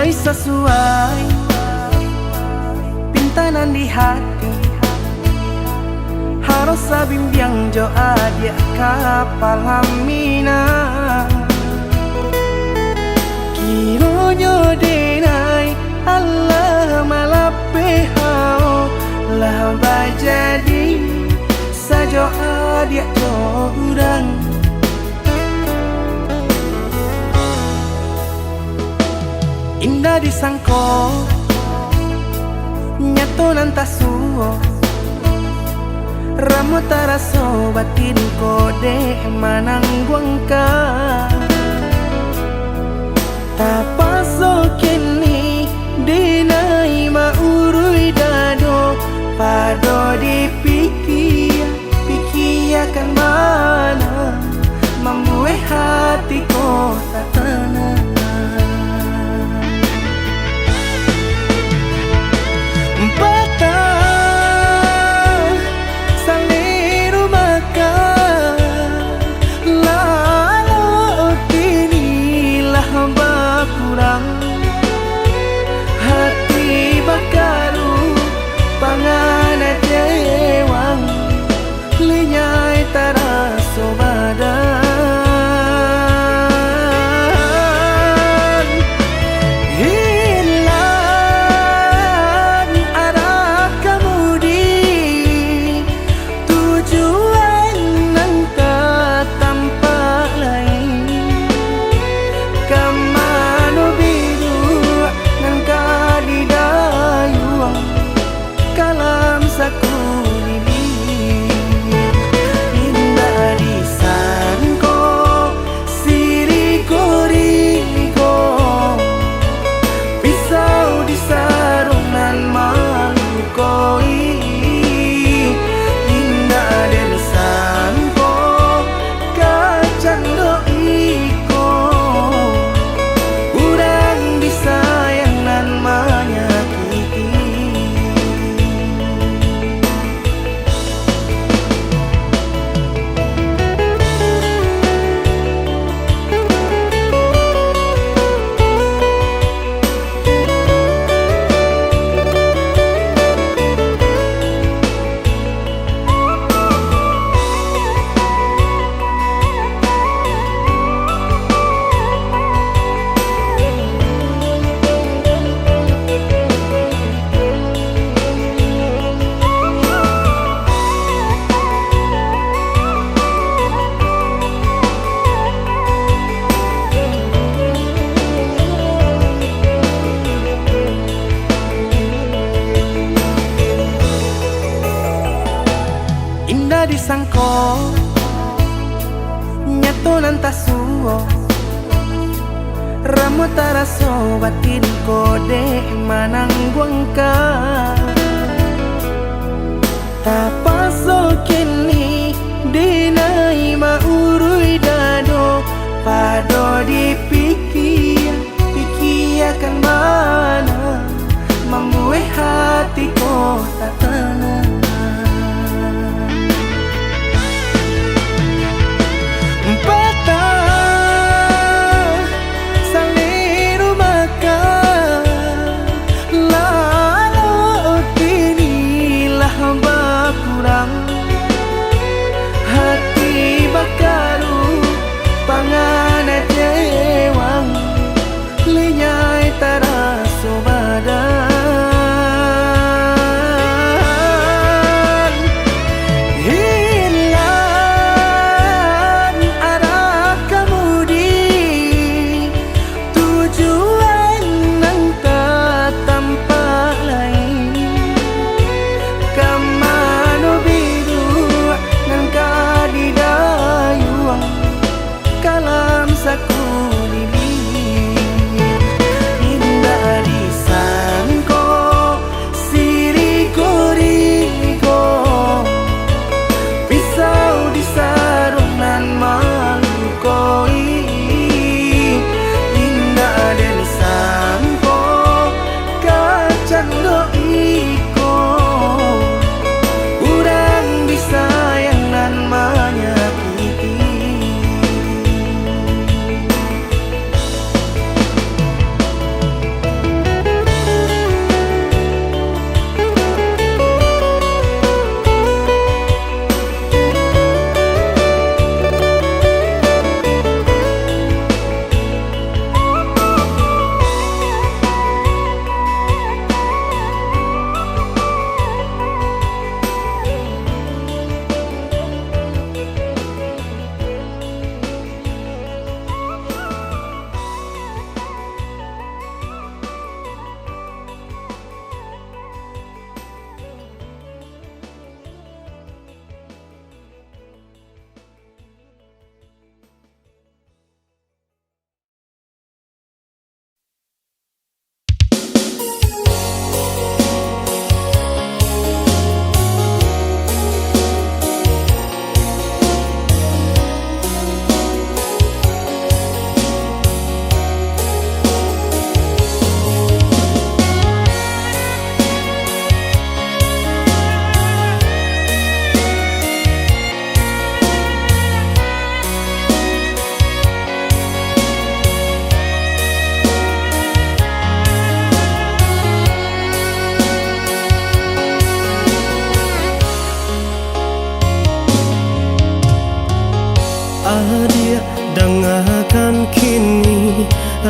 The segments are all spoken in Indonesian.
mulai sesuai pintanan di hati. Harus sabimbiang jo adia kapal hamina. Kiro jo denai Allah malape hao lah bajadi sajo adia jo urang. Indah disangko nyato nantasuo ramu taraso batin kode manangguangka. Tapaso kini dinai maurui dado pado pikiakan mana membuat hatiku tak tenang. Hati bakaru pangana dewang lenyai taraso badan. Hilang arah kemudi tujuan nangka tampak lain. Kamano biru nangka di dayuang kalam sakulili. Indah disangko siriko pisau di sarungan malukoi. Indah disangko kacang doiko urang disayangan menyakiti. Indah disangko nyato nantasuo ramu taraso batin kode manangguangka. Tapaso kini dinai maurui dado pado pikiakan mana membuat hatiku tak tenang. Hati bakaru pangana dewang lenyai taraso badan. Hilang arah kemudi tujuan nangka tampak lain. Kamano biru nangka di dayuang kalam sakulili. Indah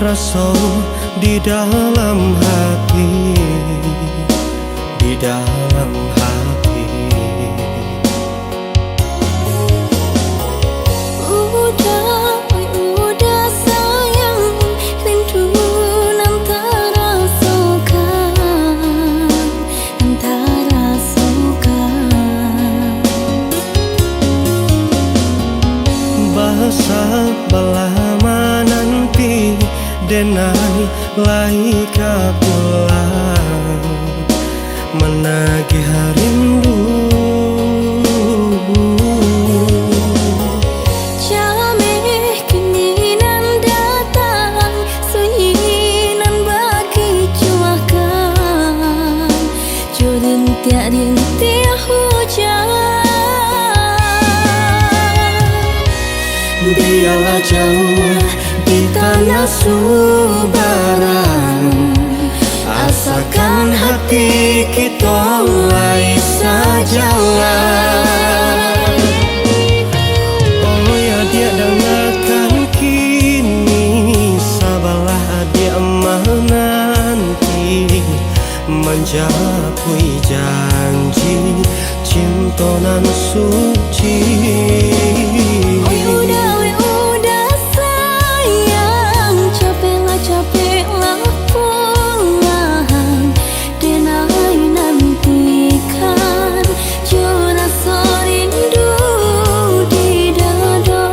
rasa di dalam hati, di dalam hati. Udah sayang, rindu nan terasukan, bahasa belama nanti denai laika pulang menagih rindu. Jameh kini nan datang, sunyi nan bagi cuakan, jurin rintik hujan. Biarlah jauh di tanah Subaran, asalkan hati kita lai sajalah. Oh ya dia dengarkan kini, sabarlah dia menanti, menjapui janji cinta nan suci. Udah sayang, capeklah pulang, denai nantikan jua rasa rindu di dada.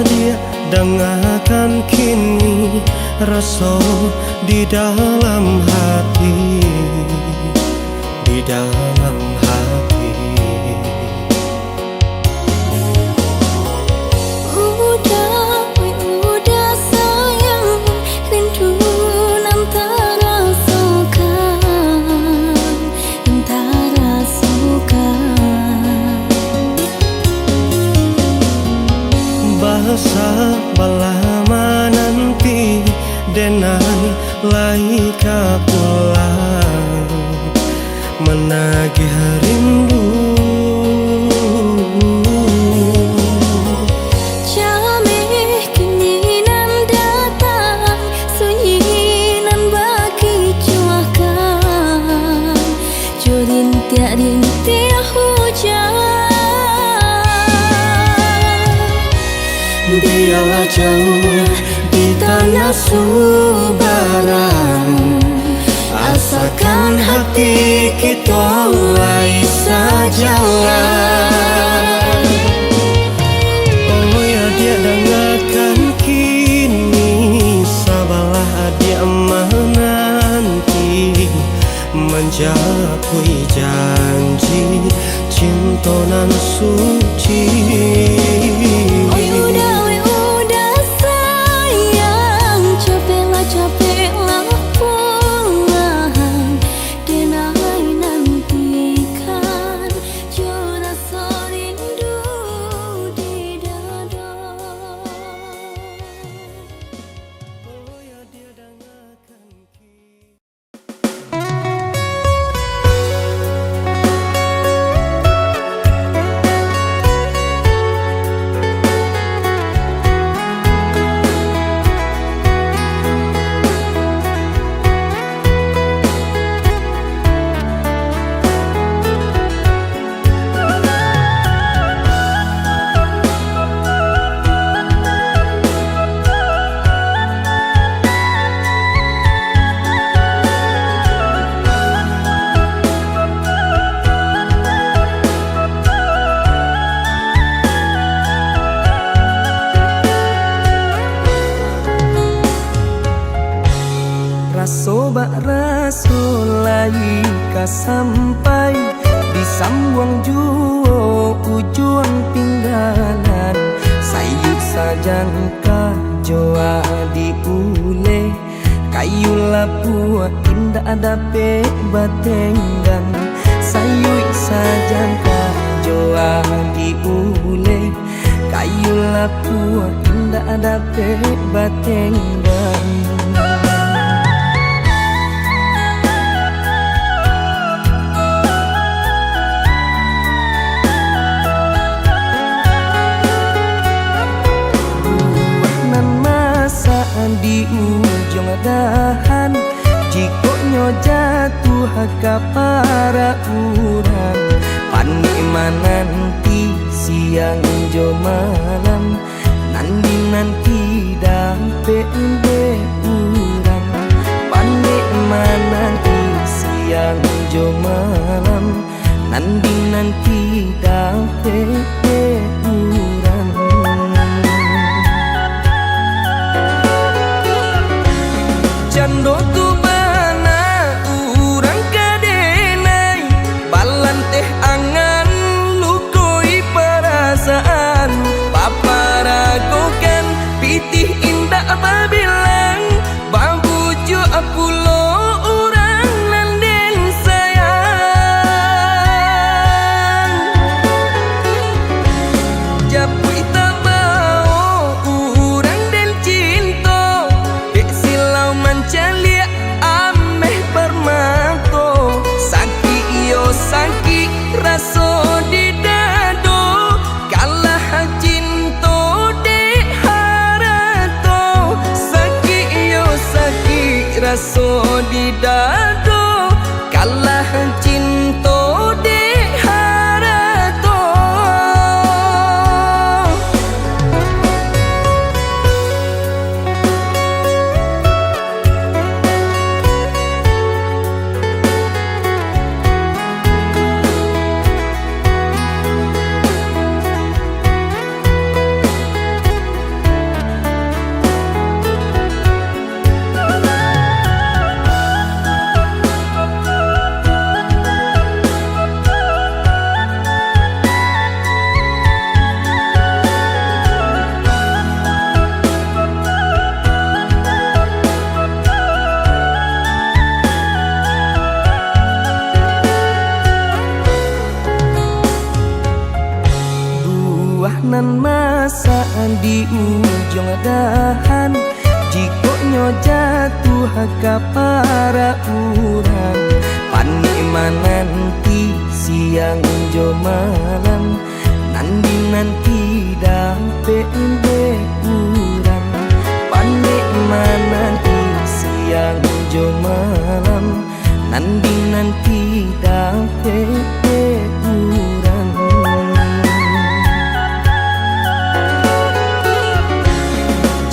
Dia dengarkan kini, rasa di dalam hati, di dalam hati. Udah sayang, rindu nan terasukan. Bahasa belama nanti denai laika pulang menagih rindu. Jameh kini nan datang, sunyi nan bagi cuakan, jurin rintik hujan. Biarlah jauh di tanah Subaran, asalkan hati kita lai sajalah. Oh ya dia dengarkan kini, sabarlah dia menanti, menjapui janji cinta nan suci. Udah sayang, capeklah pulang, denai nantikan jua rasa rindu di dada. Oh ya dia dengarkan kini. sampai di sambuang juo ujung pinggalan sayu sajan kajoa diule kayu lapua indah dape batenggan sayu sajan kajoa diule kayu lapua indah dape batenggan. Di ujung dahan jikoknya jatuh ke para urang nanti siang jo malam nanti dampe urang nanti siang jo malam nanti dampe urang. Jando tu bana urang kadenai balan teh angan lukoi perasaan paparagokan pitih indah babilang bambujo apulo urang nanden sayang japui tabao urang den cinta dek silau mancalia ameh permanto saki iyo saki raso di dado kalah cinto dek harato saki iyo saki raso di dado kalah cinto dek harato. Nan masa di ujung dahan jikoknya jatuh ke para urang nanti siang jo malam nanti dampe urang nanti siang jo malam nanti dampe urang.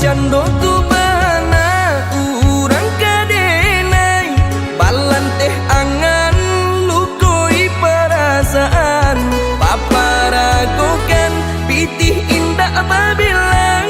Jando tu bana urang kadenai balan teh angan lukoi perasaan paparagokan pitih indah babilang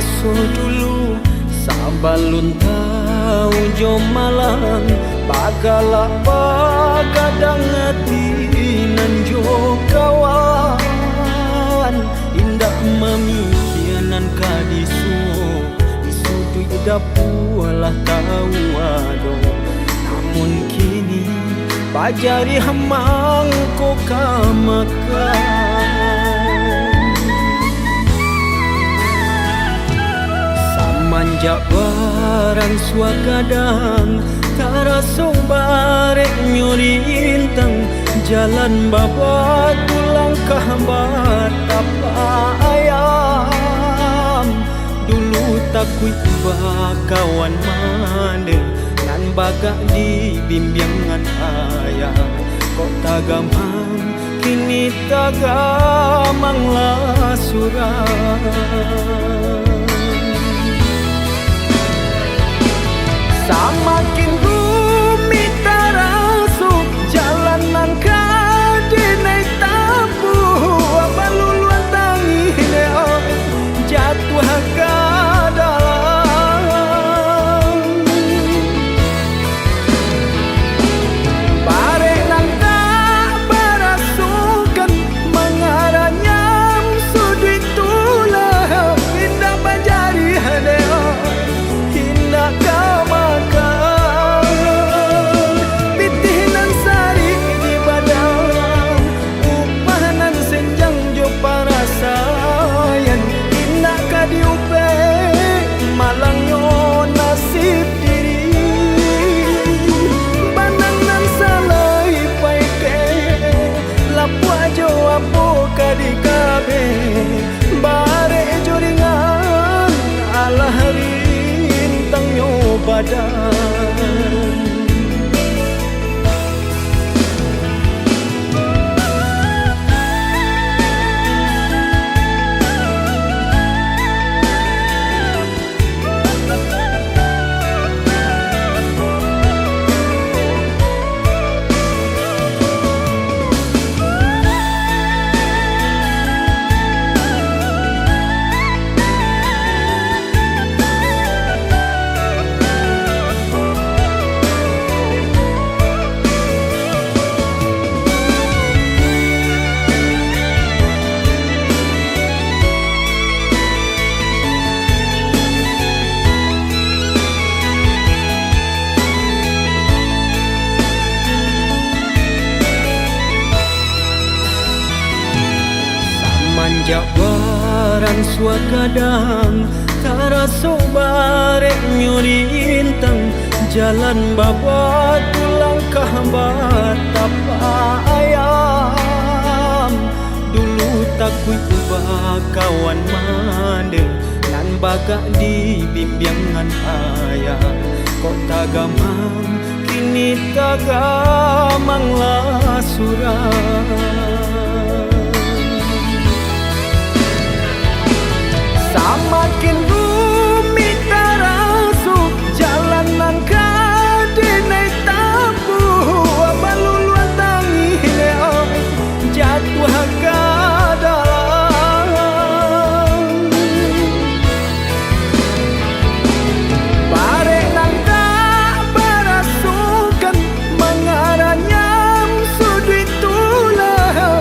masa dulu sabalun tahu jom malang bagala bagadang hati nan jo kawan indak mamikianan kadisu isudu dapulah tahu ado namun kini bajari hamang ko kamakan manjak barang suagadang taraso barek nyurintang jalan baba tulang kahbat apa ayam dulu takui kawan mande nan bagak di bimbingan ayah kok tagamang kini tagamang lah surah samakin rumit tarasu jalanan kadinai tapu baluluan tangi jatuh ke dalam bare nang tak berasukan mengaranya sudut tulah indah bajari hadeo indah kama di kabe bare joringan ala rintang nyo badan manjak barang suagadang taraso barek nyurintang jalan baba tulang kahbat apa ayam dulu takui kawan mande nan bagak di bimbingan ayah kok tagamang kini tagamang lah surah samakin rumit tarasu jalanan kadinai tapu baluluan tangi jatuh ke dalam bare nang tak berasukan mengaranya sudut tulah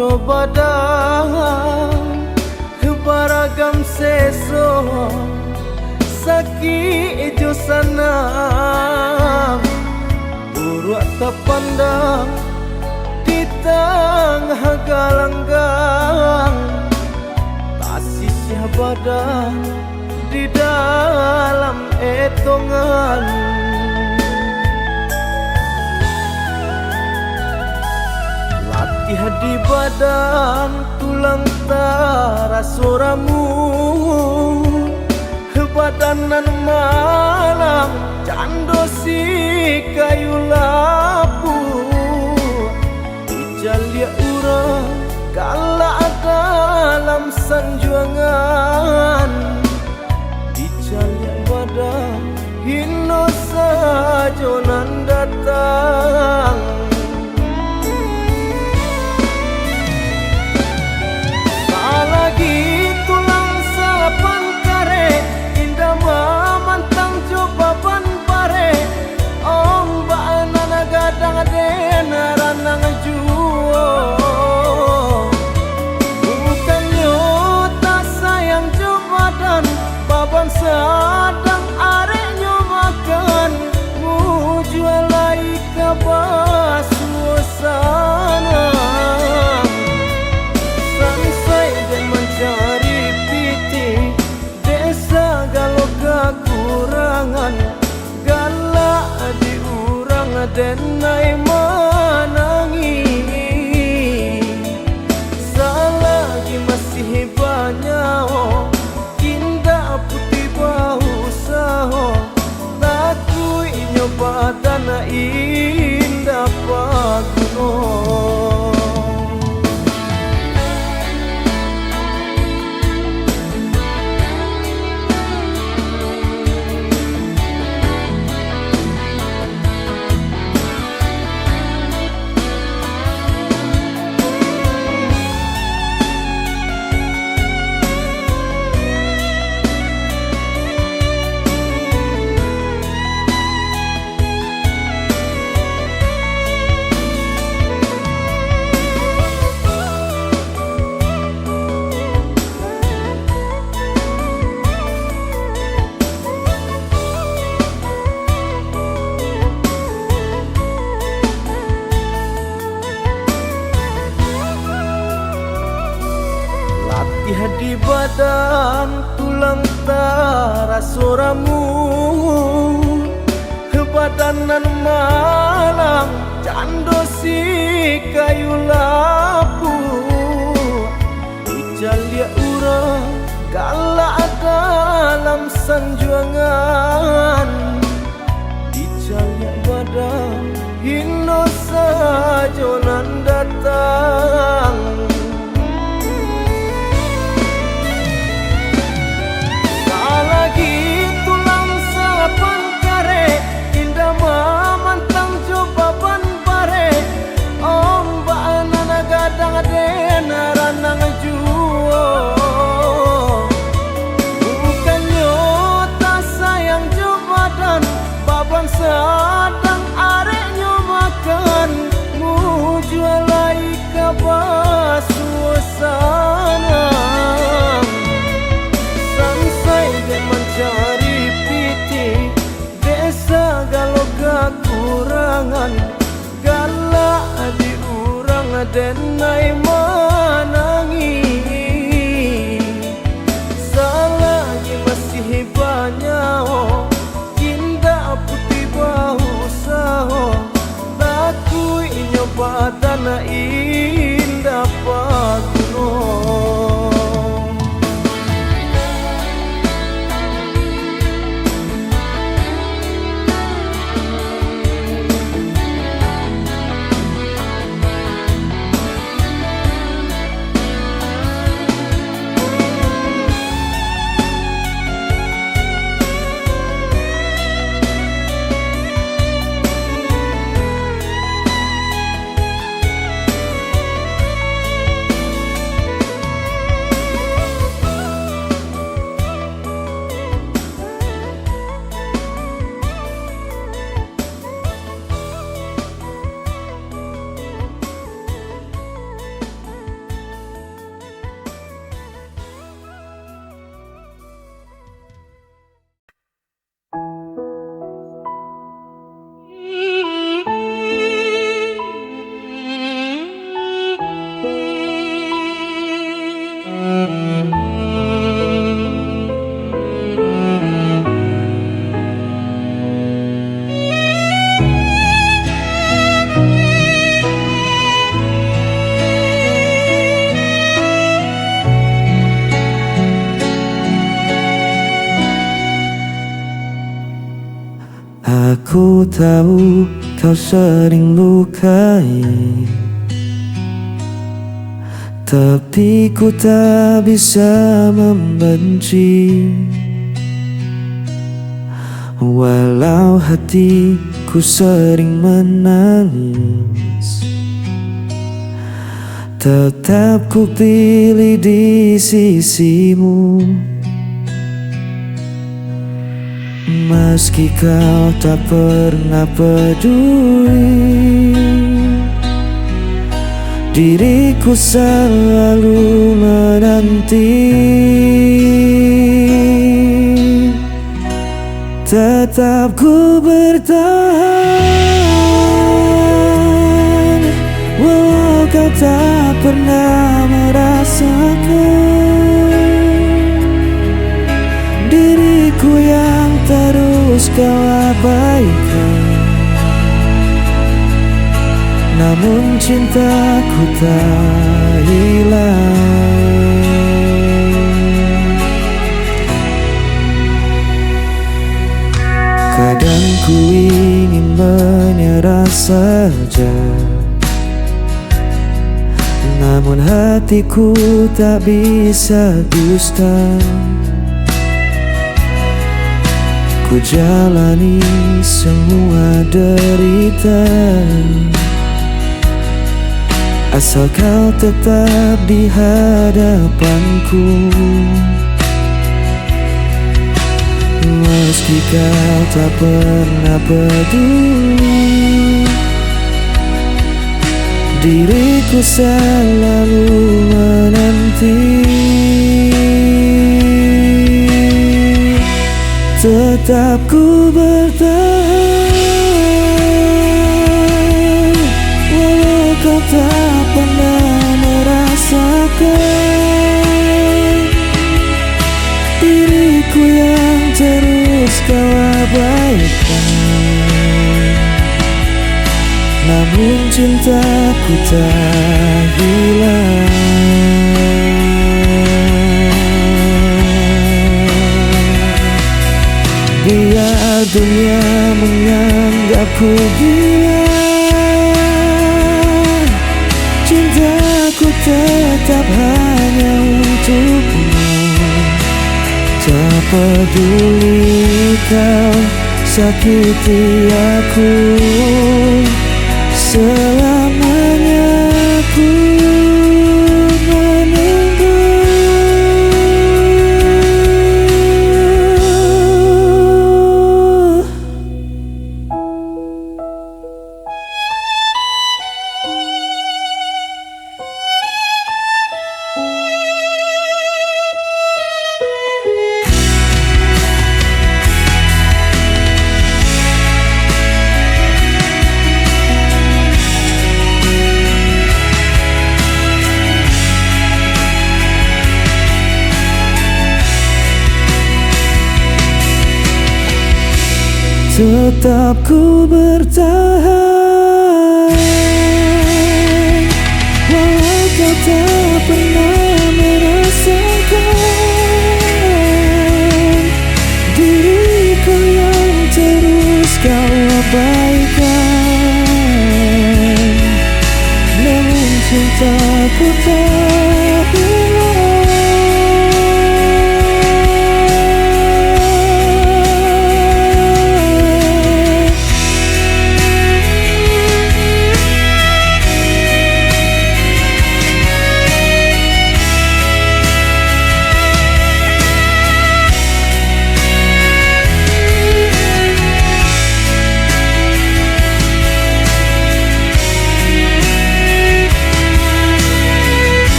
coba dah baragam seso sakit jo sana urut terpandang di tengah galanggang tak sisih badan di dalam etongan. Latih di badan tulang terasa ramu badanan malang cando si kayu lapu ijalia urang galak dalam sanjuangan ijalia badan hino sajonan datang. Lagi tulang sapan kare indah mamantang coba ban pare ombak nana gadang dena ranang juo bukannya tak sayang coba dan baban sadang areknya makan mujual lai kabah suasana mencari piti desa galau kekurangan galak diurang denai menangi selagi masih banyak indah putih bau saho takui nyoba tanah indah paguno. Latih di badan tulang terasa ramu badanan malang cando si kayu lapu ijalia urang galak dalam sanjuangan ijalia badan hino sajonan datang. Lagi tulang sapan kare indah mamantang coba ban pare ombak nana gadang dena ranang juo bukannya tak sayang coba dan baban sadang areknya makan mujual lai kabah suasana mencari piti desa galau kekurangan galak diurang denai menangi selagi masih banyak indah putih bau saho takui nyoba tanah indah paguno. Aku tahu kau sering lukai, tapi ku tak bisa membenci. Walau hatiku sering menangis, tetap ku pilih di sisimu. Meski kau tak pernah peduli, diriku selalu menanti. Tetap ku bertahan, walau kau tak pernah merasakan. Diriku yang terus kau abaikan, namun cintaku tak hilang. Kadang ku ingin menyerah saja, namun hatiku tak bisa dusta. Ku jalani semua derita, asal kau tetap di hadapanku. Meski kau tak pernah peduli, diriku selalu menanti. Tetap ku bertahan, walau kau tak pernah merasakan. Diriku yang terus kau abaikan, namun cintaku tak hilang. Biar dunia menganggapku gila, cintaku tetap hanya untukmu. Tak peduli kau sakiti aku, selamanya aku menunggu. Tetap ku bertahan, walau kau tak pernah merasakan. Diriku yang terus kau abaikan, namun cintaku tak hilang.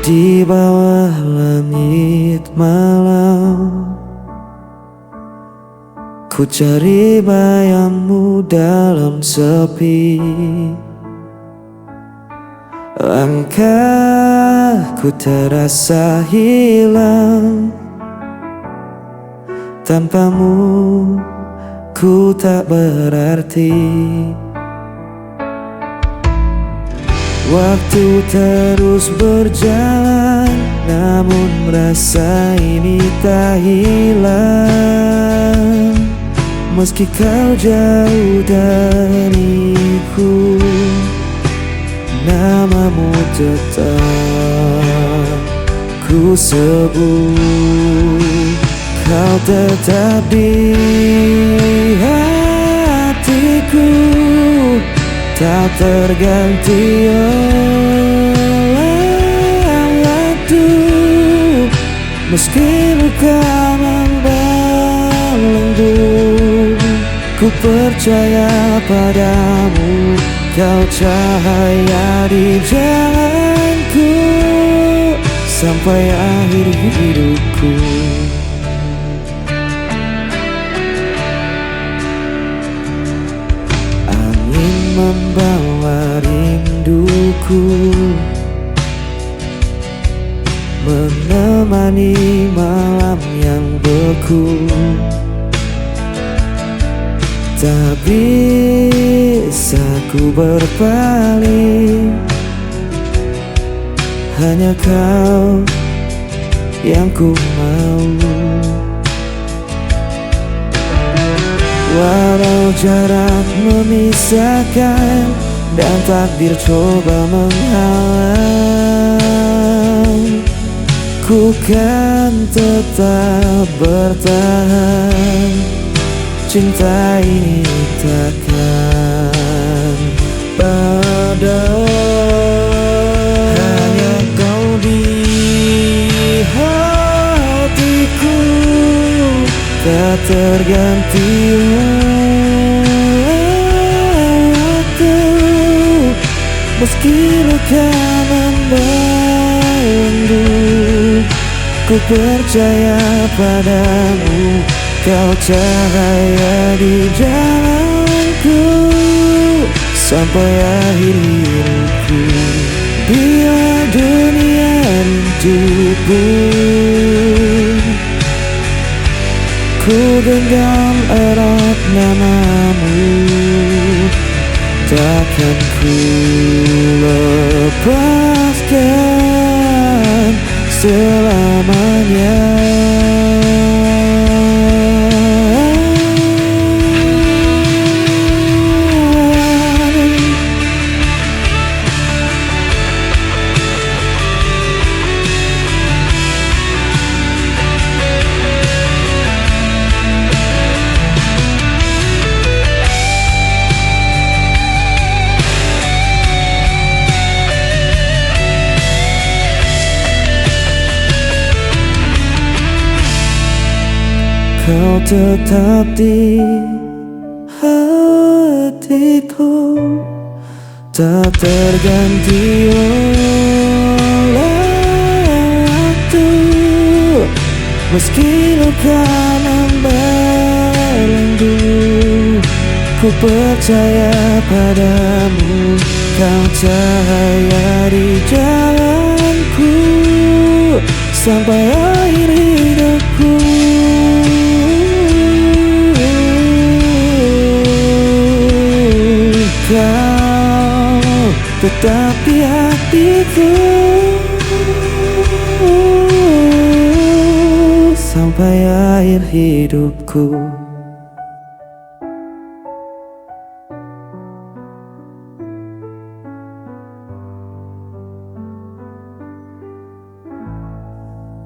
di bawah langit malam. Ku cari bayangmu dalam sepi. Langkahku terasa hilang. Tanpamu ku tak berarti. Waktu terus berjalan, namun rasa ini tak hilang. Meski kau jauh dariku, namamu tetap ku sebut. Kau tetap di hatiku, tak terganti oleh waktu. Meski luka membelenggu, ku percaya padamu. Kau cahaya di jalanku sampai akhir hidupku. Angin membawa rinduku, menemani malam yang beku. Tak bisa ku berpaling, hanya kau yang ku mau. Walau jarak memisahkan dan takdir coba menghalang, ku kan tetap bertahan. Cinta ini takkan padam. Hanya kau di hatiku, tak terganti oleh waktu. Meski luka membelenggu, ku percaya padamu. Kau cahaya di jalanku sampai akhir hidupku. Bila dunia rindu pun, ku genggam erat namamu. Takkan ku lepaskan selamanya. Kau tetap di hatiku, tak terganti oleh waktu. Meski luka membelenggu, ku percaya padamu. Kau cahaya di jalanku sampai akhir hidupku. Kau tetap di hatiku sampai akhir hidupku.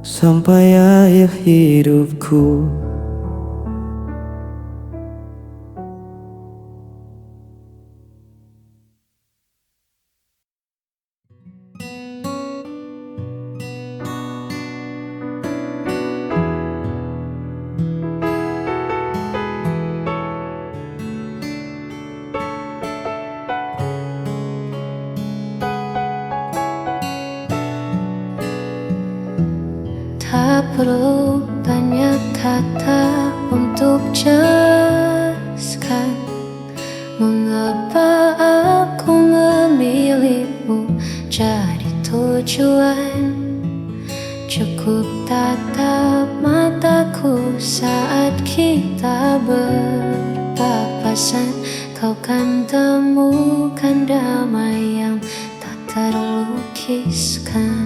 Sampai akhir hidupku. perlu banyak kata untuk jelaskan mengapa aku memilihmu jadi tujuan. Cukup tatap mataku saat kita berpapasan, kau kan temukan damai yang tak terlukiskan.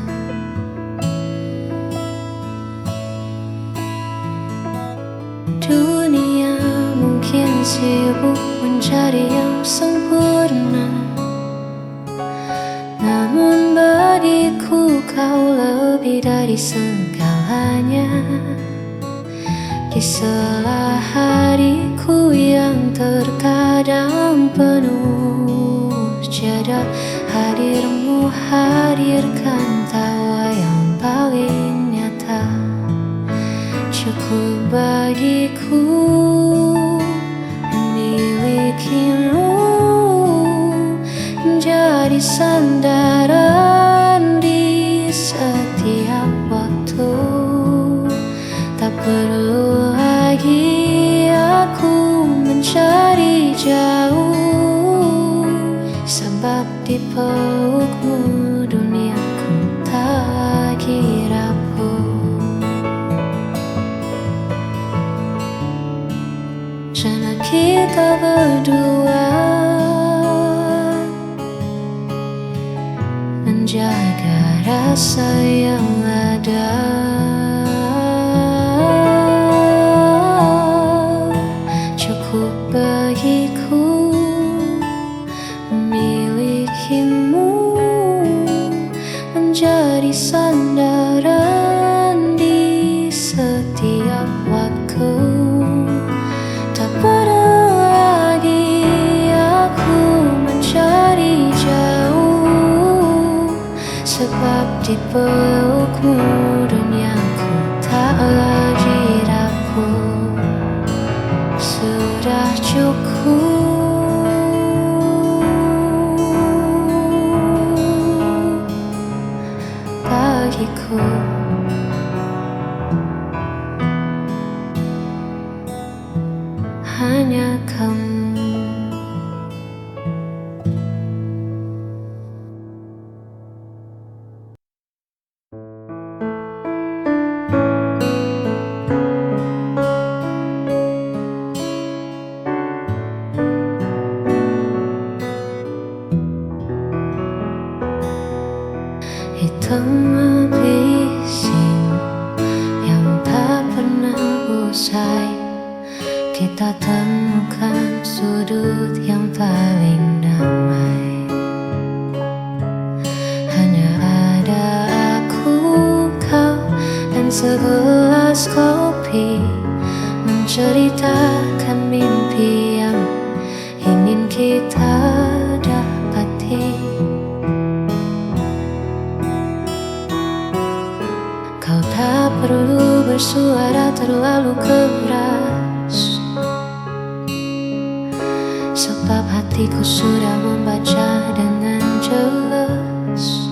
Dunia mungkin sibuk mencari yang sempurna, namun bagiku kau lebih dari segalanya. Di sela hariku yang terkadang penuh jeda, hadirmu hadirkan tawa yang paling nyata. Cukup bagiku memilikimu menjadi sandaran di setiap waktu. Tak perlu lagi aku mencari jauh, sebab di pelukmu duniaku tak lagi rapuh. Jana kita berdua menjaga rasa yang ada. Cukup bagiku memilikimu menjadi sandaran di setiap waktu. Tak perlu lagi aku mencari jauh, sebab di pelukmu duniaku tak lagi rapuh. Sudah cukup bagiku. Hanya kamu. Hitam bising yang tak pernah usai, kita temukan sudut yang paling damai. Hanya ada aku, kau, dan segelas kopi, menceritakan mimpi yang ingin kita dapati. Kau tak perlu bersuara terlalu keras, sebab hatiku sudah membaca dengan jelas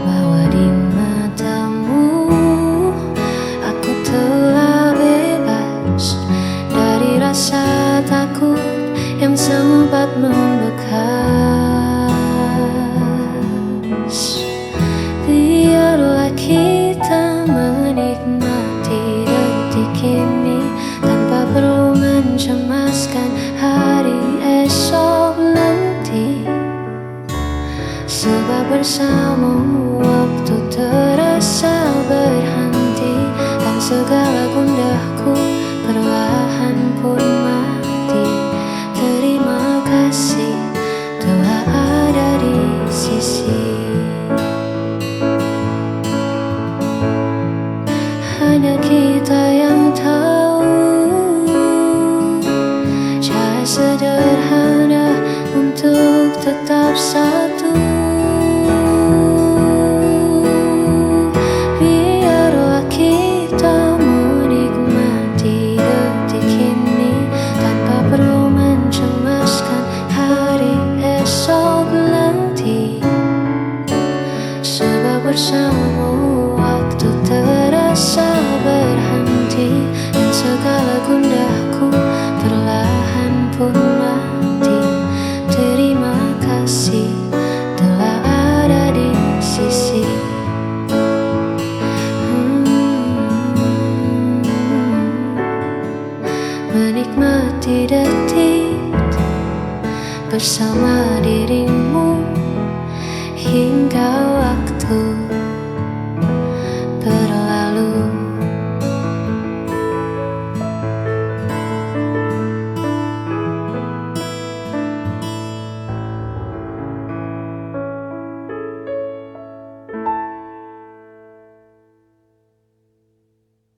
bahwa di matamu aku telah bebas dari rasa takut yang sempat membekas. Biarlah kita menikmati detik ini tanpa perlu mencemaskan hari esok nanti, sebab bersamamu waktu terasa berhenti, dan segala gundahku perlahan pun mati. Terima kasih telah ada di sisi. Hanya kita yang tahu cara sederhana untuk tetap satu. Biarlah kita menikmati detik ini tanpa perlu mencemaskan hari esok nanti, sebab bersamamu waktu pun mati. Terima kasih telah ada di sisi. Menikmati detik bersama dirimu hingga